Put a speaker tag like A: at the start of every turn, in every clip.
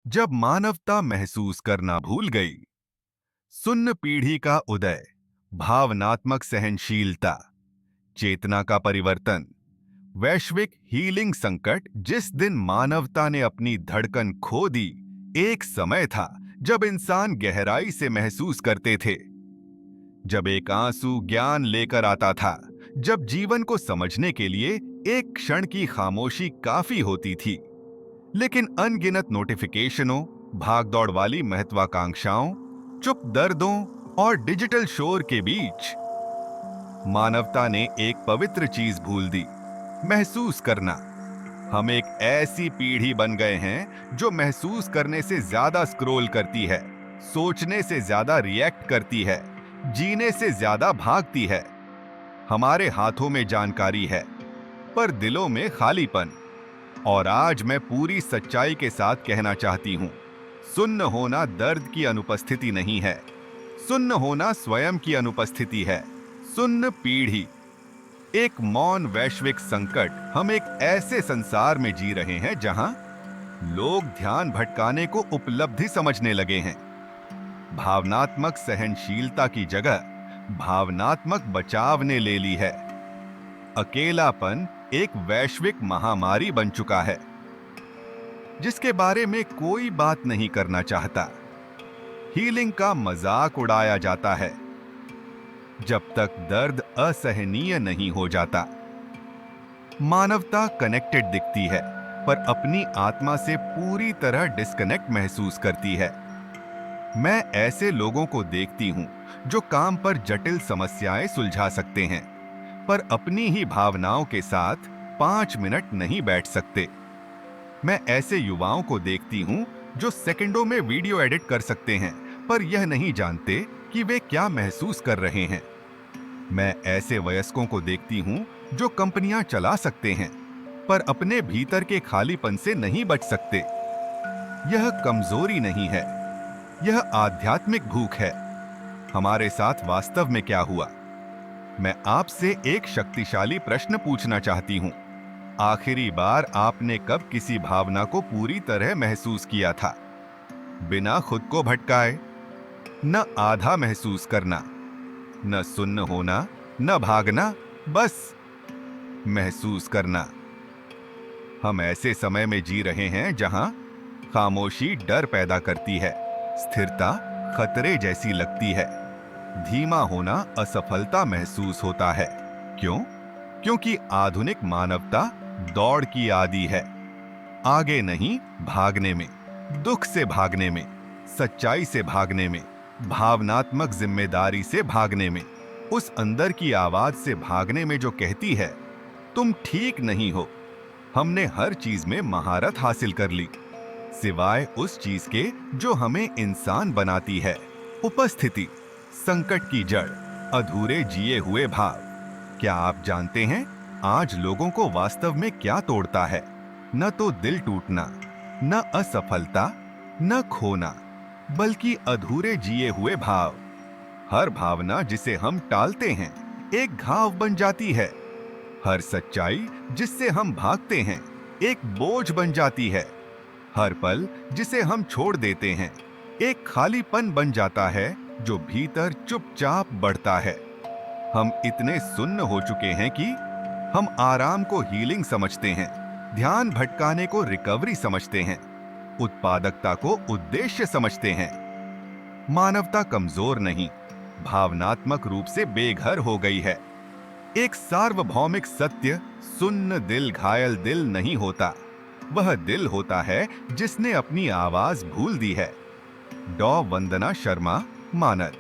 A: जब मानवता महसूस करना भूल गई। सुन्न पीढ़ी का उदय, भावनात्मक सहनशीलता, चेतना का परिवर्तन, वैश्विक हीलिंग संकट। जिस दिन मानवता ने अपनी धड़कन खो दी, एक समय था जब इंसान गहराई से महसूस करते थे, जब एक आंसू ज्ञान लेकर आता था, जब जीवन को समझने के लिए एक क्षण की खामोशी काफी होती थी। लेकिन अनगिनत नोटिफिकेशनों, भागदौड़ वाली महत्वाकांक्षाओं, चुप दर्दों और डिजिटल शोर के बीच मानवता ने एक पवित्र चीज भूल दी, महसूस करना। हम एक ऐसी पीढ़ी बन गए हैं जो महसूस करने से ज्यादा स्क्रॉल करती है, सोचने से ज्यादा रिएक्ट करती है, जीने से ज्यादा भागती है। हमारे हाथों में जानकारी है, पर दिलों में खालीपन। और आज मैं पूरी सच्चाई के साथ कहना चाहती हूं, सुन्न होना दर्द की अनुपस्थिति नहीं है, सुन्न होना स्वयं की अनुपस्थिति है। सुन्न पीढ़ी एक मौन वैश्विक संकट। हम एक ऐसे संसार में जी रहे हैं जहां लोग ध्यान भटकाने को उपलब्धि समझने लगे हैं। भावनात्मक सहनशीलता की जगह भावनात्मक बचाव ने ले ली है। अकेलापन एक वैश्विक महामारी बन चुका है, जिसके बारे में कोई बात नहीं करना चाहता। हीलिंग का मजाक उड़ाया जाता है जब तक दर्द असहनीय नहीं हो जाता। मानवता कनेक्टेड दिखती है, पर अपनी आत्मा से पूरी तरह डिस्कनेक्ट महसूस करती है। मैं ऐसे लोगों को देखती हूं जो काम पर जटिल समस्याएं सुलझा सकते हैं, पर अपनी ही भावनाओं के साथ 5 मिनट नहीं बैठ सकते। मैं ऐसे युवाओं को देखती हूं जो सेकंडों में वीडियो एडिट कर सकते हैं, पर यह नहीं जानते कि वे क्या महसूस कर रहे हैं। मैं ऐसे वयस्कों को देखती हूं जो कंपनियां चला सकते हैं, पर अपने भीतर के खालीपन से नहीं बच सकते। यह कमजोरी नहीं है, यह आध्यात्मिक भूख है। हमारे साथ वास्तव में क्या हुआ? मैं आपसे एक शक्तिशाली प्रश्न पूछना चाहती हूं। आखिरी बार आपने कब किसी भावना को पूरी तरह महसूस किया था, बिना खुद को भटकाए? न आधा महसूस करना, न सुन्न होना, न भागना, बस महसूस करना। हम ऐसे समय में जी रहे हैं जहां खामोशी डर पैदा करती है, स्थिरता खतरे जैसी लगती है, धीमा होना असफलता महसूस होता है। क्यों? क्योंकि आधुनिक मानवता दौड़ की आदी है। आगे नहीं, भागने में, दुख से भागने में, सच्चाई से भागने में, भावनात्मक जिम्मेदारी से भागने में, उस अंदर की आवाज से भागने में जो कहती है, तुम ठीक नहीं हो। हमने हर चीज में महारत हासिल कर ली, सिवाय उस चीज के जो हमें इंसान बनाती है। उपस्थिति, संकट की जड़, अधूरे जिए हुए भाव। क्या आप जानते हैं आज लोगों को वास्तव में क्या तोड़ता है? न तो दिल टूटना, न असफलता, न खोना, बल्कि अधूरे जिए हुए भाव। हर भावना जिसे हम टालते हैं एक घाव बन जाती है। हर सच्चाई जिससे हम भागते हैं एक बोझ बन जाती है। हर पल जिसे हम छोड़ देते हैं एक खालीपन बन जाता है जो भीतर चुपचाप बढ़ता है। हम इतने सुन्न हो चुके हैं कि हम आराम को हीलिंग समझते हैं, ध्यान भटकाने को रिकवरी समझते हैं, उत्पादकता को उद्देश्य समझते हैं। मानवता कमजोर नहीं, भावनात्मक रूप से बेघर हो गई है। एक सार्वभौमिक सत्य, सुन्न दिल घायल दिल नहीं होता, वह दिल होता है जिसने अपनी आवाज भूल दी है। डॉ वंदना शर्मा, मानद।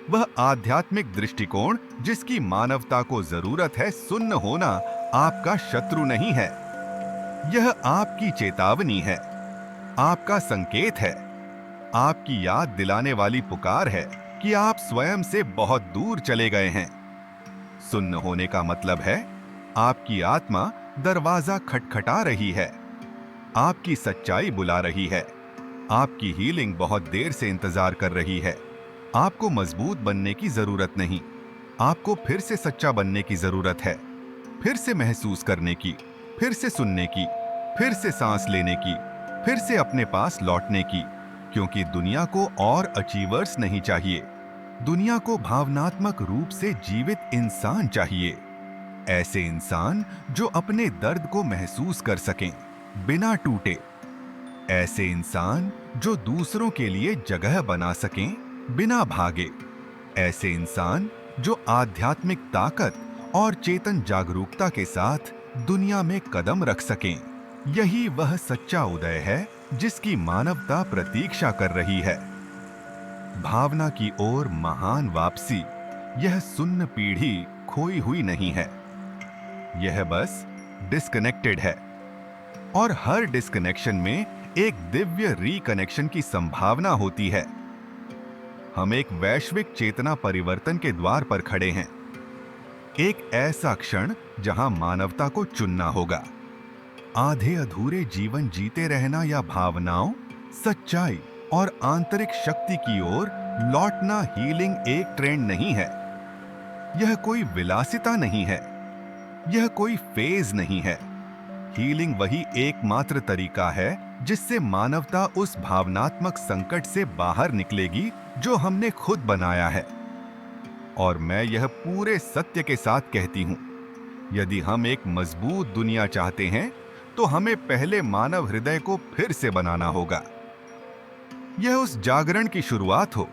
A: वह आध्यात्मिक दृष्टिकोण जिसकी मानवता को जरूरत है। सुन्न होना आपका शत्रु नहीं है, यह आपकी चेतावनी है, आपका संकेत है, आपकी याद दिलाने वाली पुकार है कि आप स्वयं से बहुत दूर चले गए हैं। सुन्न होने का मतलब है आपकी आत्मा दरवाजा खटखटा रही है, आपकी सच्चाई बुला रही है, आपकी हीलिंग बहुत देर से इंतजार कर रही है। आपको मजबूत बनने की जरूरत नहीं, आपको फिर से सच्चा बनने की जरूरत है, फिर से महसूस करने की, फिर से सुनने की, फिर से सांस लेने की, फिर से अपने पास लौटने की, क्योंकि दुनिया को और अचीवर्स नहीं चाहिए। दुनिया को भावनात्मक रूप से जीवित इंसान चाहिए। ऐसे इंसान जो अपने दर्द को महसूस कर सकें बिना टूटे। ऐसे इंसान जो दूसरों के लिए जगह बना सकें बिना भागे। ऐसे इंसान जो आध्यात्मिक ताकत और चेतन जागरूकता के साथ दुनिया में कदम रख सकें। यही वह सच्चा उदय है जिसकी मानवता प्रतीक्षा कर रही है। भावना की ओर महान वापसी। यह सुन्न पीढ़ी खोई हुई नहीं है, यह बस डिस्कनेक्टेड है। और हर डिस्कनेक्शन में एक दिव्य रिकनेक्शन की संभावना होती है। हम एक वैश्विक चेतना परिवर्तन के द्वार पर खड़े हैं। एक ऐसा क्षण जहां मानवता को चुनना होगा। आधे अधूरे जीवन जीते रहना या भावनाओं, सच्चाई और आंतरिक शक्ति की ओर लौटना। हीलिंग एक ट्रेंड नहीं है, यह कोई विलासिता नहीं है, यह कोई फेज नहीं है। हीलिंग वही एकमात्र तरीका है जिससे मानवता उस भावनात्मक संकट से बाहर निकलेगी जो हमने खुद बनाया है। और मैं यह पूरे सत्य के साथ कहती हूं, यदि हम एक मजबूत दुनिया चाहते हैं तो हमें पहले मानव हृदय को फिर से बनाना होगा। यह उस जागरण की शुरुआत हो